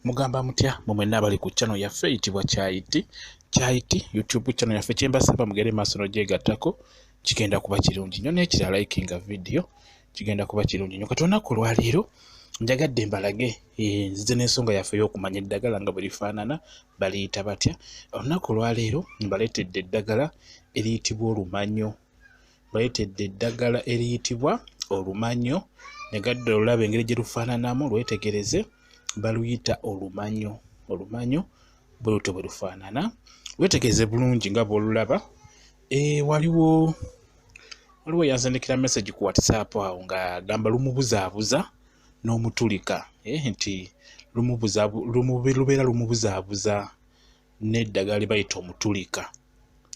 Mugamba mutya mumwenna abali ku channel yaffe eyitibwa Kyayiti YouTube channel yaffe kyembasaba mugere maaso n'ogyegattako kigenda kuba kirungi nnyo n'ekirala likinga video kigenda kuba kirungi nnyo. Kati olunaku olwaleero njagadde mbalage nzize n'ensonga yaffe y'okumanya eddagala nga bwe lifaanana baliyita batya. Olunaku olwaleero mbaleetedde eddagala eriyitibwa olumanyo. Mbaleetedde eddagala eriyitibwa olumanyo. Nyagadde olaba engeri gye lufaananamu lwetegereze. Baluyita olumanyo. Olumanyo bwe lutyo bwe lufaanana. Wetegereze bulungi nga bw'olulaba. Waliwo yansindikira message ku WhatsApp awo nga gamba lumubuzaabuza n'omutulika nti lubeera lumubuzaabuza n'eddagala lye bayita omutulika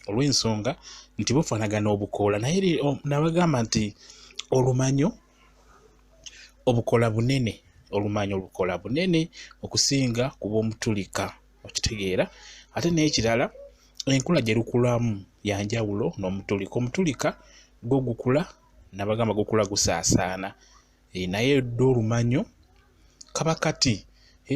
olw'ensonga nti bufaanagana obukoola naye nabagamba nti olumanyo obukola bunene. Olumanyo olukola bunene okusinga ku bw'omutulika okitegeera. Ate n'ekirala enkula gye lukulamu yanjawulo n'omutulika. Omutulika gwo gukula nabagamba gukula gusaasaana naye dda olumanyo kaba kati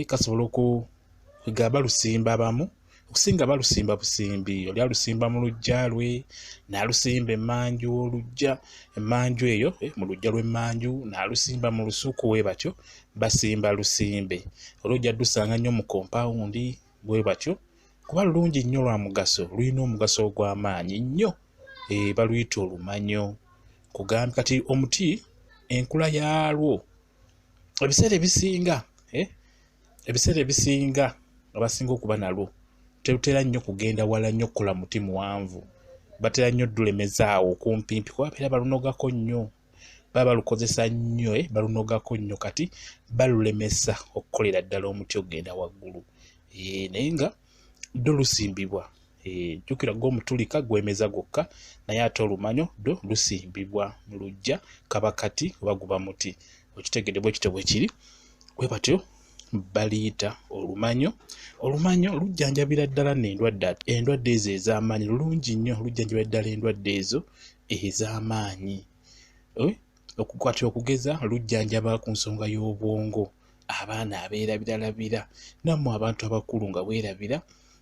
kasobola okugaba balusimba abamu okusinga balusimba busimbi. Oli alusimba mu luggya lwe n'alusimba emmanju oluggya emmanju eyo mu luggya lw'emmanju n'alusimba mu lusuku bwe batyo basimba lusimbe. Olw'ojja ddusanga nnyo mu kompawundi bwe batyo kuba lulungi nnyo lwa mugaso lulina omugaso ogw'amaanyi nnyo. Baluyita olumanyo kugambye kati omuti enkula yaalwo ebiseera ebisinga abasinga okuba nalwo terutera nnyo kugenda wala nnyo kukola muti muwanvu. Batera nnyo dulemezaawo kumpimpi kuba babeera balunogako nnyo baba balukozesa nnyo balunogako nnyo kati balulemesa okukolera ddala omuti okugenda waggulu. Naye nga ddo lusimbibwa. Jjukira gw'omutulika gwemeza gwokka naye ate olumanyo ddo lusimbibwa mu luggya kaba kati oba guba muti. Okitegedde bwe kityo bwe kiri bwe batyo baliyita olumanyo. Olumanyo lujjanjabira ddala endwadde ezo ez'amaanyi. Lulungi nnyo lujjanjabira ddala endwadde ezo ez'amaanyi. Okukwata okugeza lujjanjaba ku nsonga y'obwongo. Abaana abeerabiralabira nammwe abantu abakulu nga bwerabira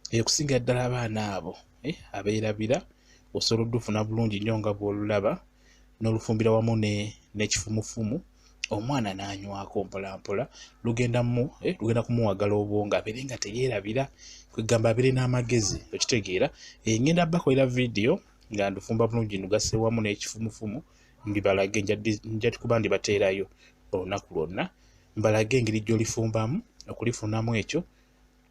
okusinga ddala abaana abo abeerabira osobola oddufuna bulungi nnyo nga bw'olulaba n'olufumbira wamu n'ekifumufumu omwana n'anywako mpolampola lugenda kumuwagala obwongo abeere nga teyeerabira kwegamba abeere n'amagezi okitegeera. Ngenda bakolera vidiyo nga ndufumba bulungi ndugase wamu n'ekifumufumu ndibalage nja kuba ndibateerayo olunaku lwonna mbalage engeri gy'olifumbamu okulifunamu ekyo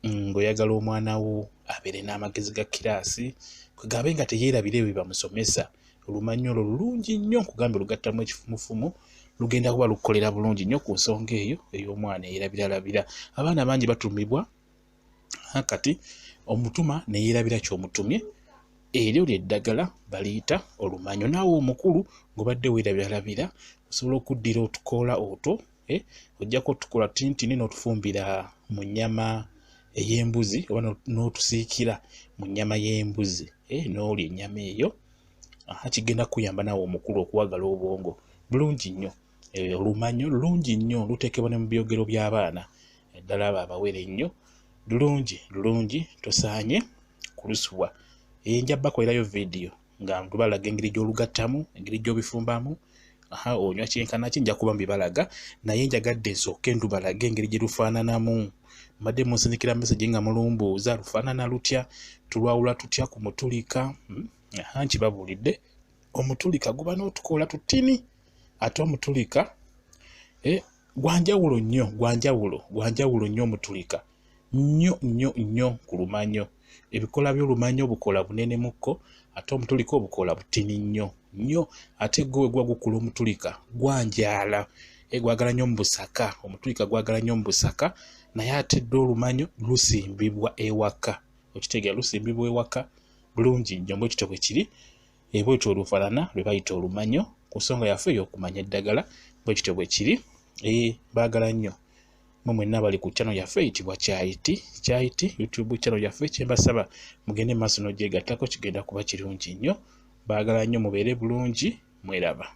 ng'oyagala omwana wo abeere n'amagezi ga kiraasi kwegambe nga teyeerabira ebyo bamusomesa. Olumanyo olwo lulungi nnyo nkugambye lugattamu ekifumufumu lugenda kuba lukolera bulungi nnyo ku nsonga eyo ey'omwana eyeerabiralabira. Abaana bangi batumibwa kati omutuma neyeerabira ky'omutumye. Eryo ly'eddagala baliyita olumanyo. Naawe omukulu ng'obadde weerabiralabira osobola okuddira otukoola otwo ojjako otukoola tintini n'otufumbira mu nnyama ey'embuzi oba n'otusiikira mu nnyama y'embuzi n'olya ennyama eyo. Kigenda kuyamba naawe omukulu okuwagala obwongo bulungi nnyo. Olumanyo lulungi nnyo luteekebwa ne mu byogero by'abaana eddala abo abawere nnyo. Lulungi tosaanye kulusubwa. Nja bakolerayo vidiyo nga ndubalaga engeri gy'olugattamu engeri gy'obifumbamu onywa kyenkana ki nja kuba mbibalaga naye njagadde nsooke ndubalaga engeri gye lufaananamu. Mbadde munsindikira message nga mulumbuuza lufaanana lutya tulwawula tutya ku mutulika. Nkibabuulidde omutulika guba n'otukoola tutini ate omutulika gwanjawulo nnyo omutulika nnyo ku lumanyo. Ebikola by'olumanyo obukola bunene mukko ate omutulika obukola butini nnyo ate gwe gwa gukula omutulika gwanjaala gwagala nnyo mu busaka. Omutulika gwagala nnyo mu busaka naye ate dda olumanyo lusimbibwa ewaka okitegeera lusimbibwa ewaka bulungi nnyo bwe kityo bwe kiri. Bwe kityo olufaanana lwe bayita olumanyo ku nsonga yaffe ey'okumanya eddagala bwe kityo bwe kiri. Baagala nnyo mwenna abali ku channel yaffe eyitibwa Kyayiti YouTube channel yaffe kyembasaba mugende maaso n'ogyegattako kigenda kuba kirungi nnyo. Baagala nnyo mubeere bulungi mweraba.